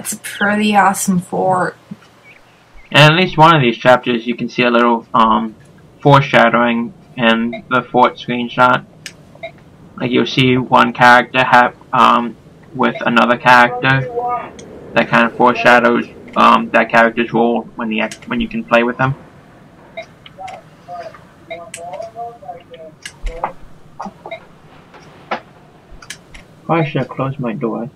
it's a pretty awesome fort. And at least one of these chapters you can see a little foreshadowing in the fort screenshot. Like you'll see one character have with another character that kind of foreshadows that character's role when you can play with them. I should have closed my door.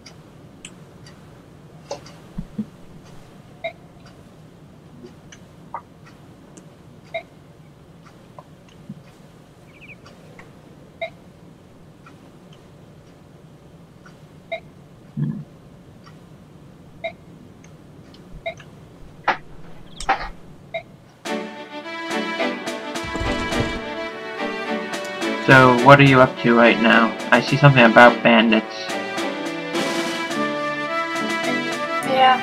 So, what are you up to right now? I see something about bandits. Yeah.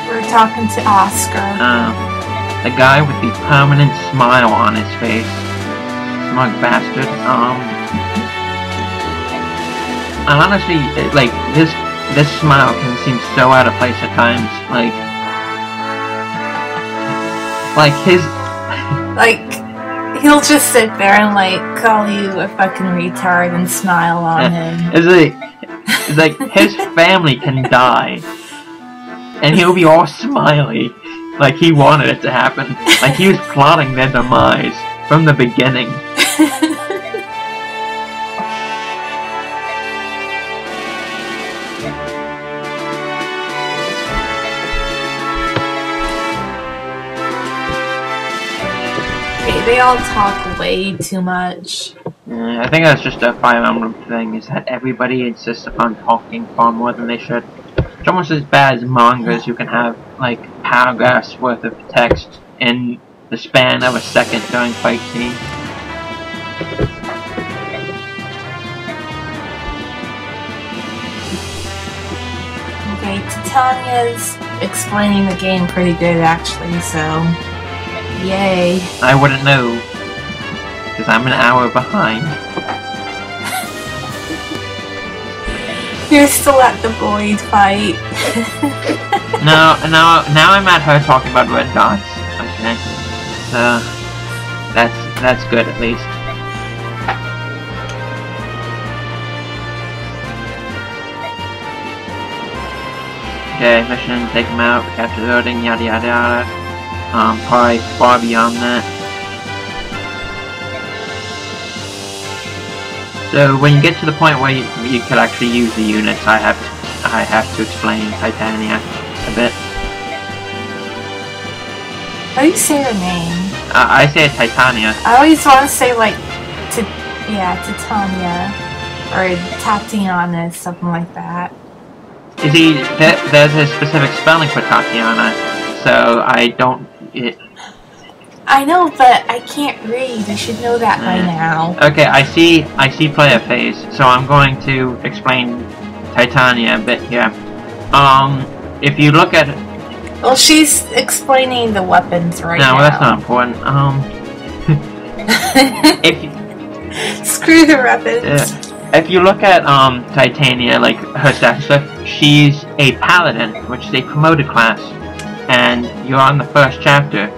We're talking to Oscar. The guy with the permanent smile on his face. Smug bastard. Honestly, like, this smile can seem so out of place at times. Like his... He'll just sit there and call you a fucking retard and smile on him. It's like his family can die, and he'll be all smiley, like he wanted it to happen, like he was plotting their demise from the beginning. They all talk way too much. I think that's just a Fire Emblem thing, is that everybody insists upon talking far more than they should. It's almost as bad as mangas. You can have, like, paragraphs worth of text in the span of a second during fight scenes. Okay, Titania's explaining the game pretty good, actually, so... Yay. I wouldn't know, because I'm an hour behind. You're still at the Boyd fight. Now I'm at her talking about red dots. Okay, so that's good at least. Okay, mission, take him out, capture the building, yada yada yada. Probably far beyond that. So when you get to the point where you could actually use the units, I have to explain Titania a bit. How do you say her name? I say Titania. I always want to say Titania or Tatiana, something like that. You see, there's a specific spelling for Tatiana, so I don't. I know, but I can't read. You should know that by now. Okay, I see player phase, so I'm going to explain Titania a bit here. If you look at... Well, she's explaining the weapons right now. No, that's not important. Screw the weapons. If you look at Titania, like her stats, she's a paladin, which is a promoted class, and you're on the first chapter.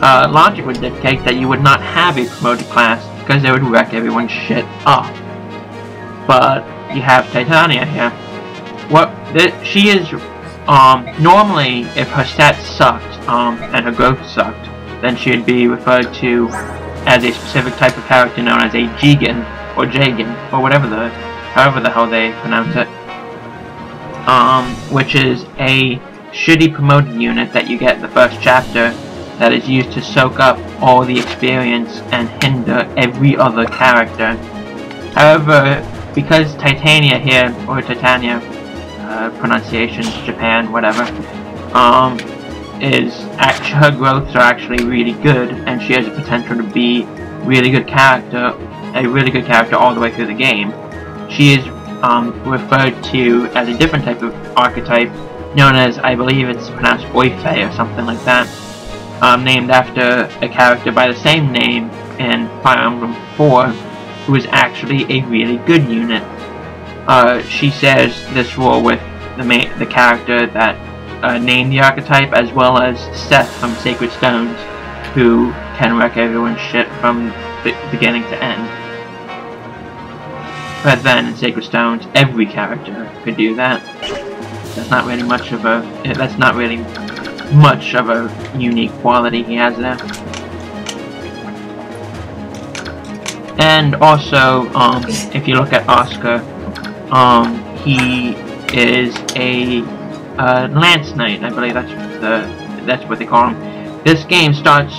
Logic would dictate that you would not have a promoted class because they would wreck everyone's shit up. But you have Titania here. She is normally, if her stats sucked and her growth sucked, then she would be referred to as a specific type of character known as a Jigen or Jagen or however the hell they pronounce it. Which is a shitty promoted unit that you get in the first chapter that is used to soak up all the experience and hinder every other character. However, because Titania here, or Titania, pronunciations, Japan, whatever, her growths are actually really good, and she has the potential to be a really good character all the way through the game. She is referred to as a different type of archetype, known as, I believe it's pronounced Oife or something like that, named after a character by the same name in Fire Emblem 4, who is actually a really good unit. She shares this role with the character that named the archetype, as well as Seth from Sacred Stones, who can wreck everyone's shit from beginning to end. But then in Sacred Stones, every character could do that. That's not really much of a unique quality he has there. And also, if you look at Oscar, he is a Lance Knight. I believe that's what they call him. This game starts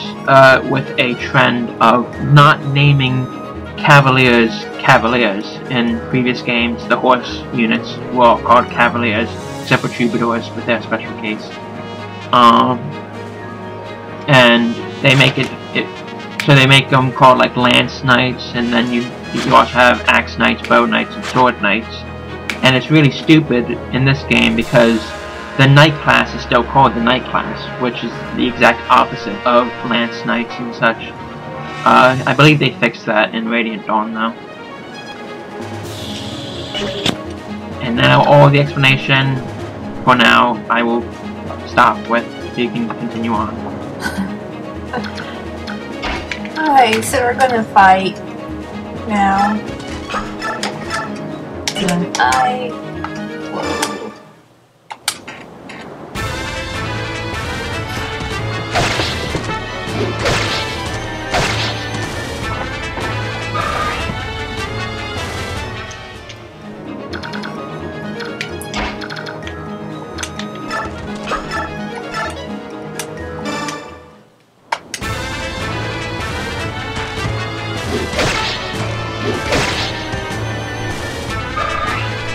with a trend of not naming Cavaliers. In previous games, the horse units were all called Cavaliers, except for Troubadours with their special case. And they make so they make them called like Lance Knights, and then you also have Axe Knights, Bow Knights, and Sword Knights. And it's really stupid in this game because the Knight class is still called the Knight class, which is the exact opposite of Lance Knights and such. I believe they fixed that in Radiant Dawn now. And now all the explanation, for now, I will stop with, so you can continue on. Alright, so we're gonna fight now. And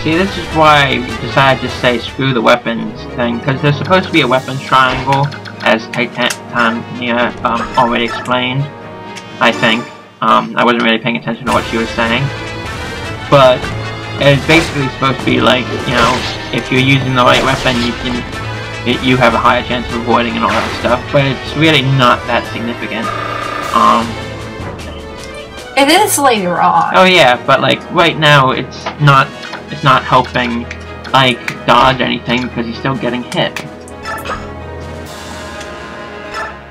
See, this is why I decided to say screw the weapons thing, because there's supposed to be a weapons triangle, as Titania already explained, I think. I wasn't really paying attention to what she was saying. But it's basically supposed to be like, you know, if you're using the right weapon, you have a higher chance of avoiding and all that stuff, but it's really not that significant. it is later on. Oh yeah, but like right now it's not helping like dodge anything because he's still getting hit.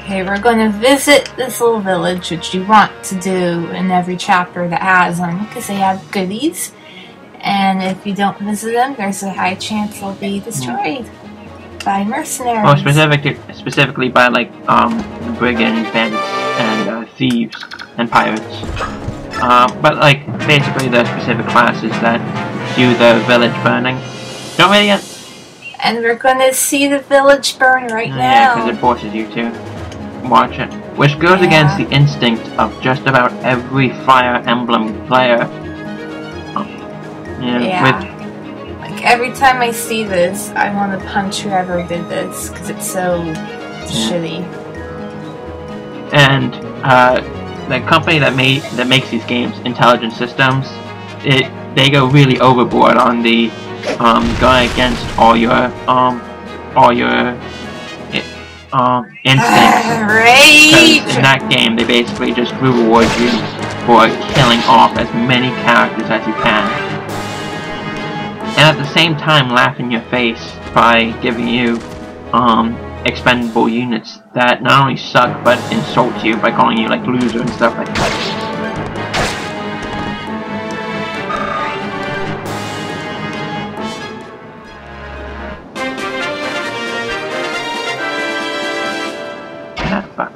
Okay, we're going to visit this little village, which you want to do in every chapter that has them, because they have goodies. And if you don't visit them, there's a high chance they'll be destroyed by mercenaries. Well, specifically by like brigands, bandits, and thieves and pirates. But like basically the specific classes that do the village burning. Don't really yet. And we're gonna see the village burn right now. Yeah, because it forces you to watch it, which goes against the instinct of just about every Fire Emblem player. Like every time I see this, I want to punch whoever did this because it's so shitty. And the company that makes these games, Intelligent Systems, they go really overboard on the going against all your instincts. Because in that game, they basically just reward you for killing off as many characters as you can, and at the same time laugh in your face by giving you expendable units that not only suck but insult you by calling you like loser and stuff like that. Fuck.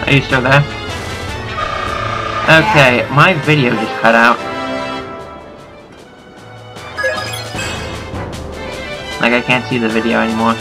Are you still there? Okay, my video just cut out. Like I can't see the video anymore.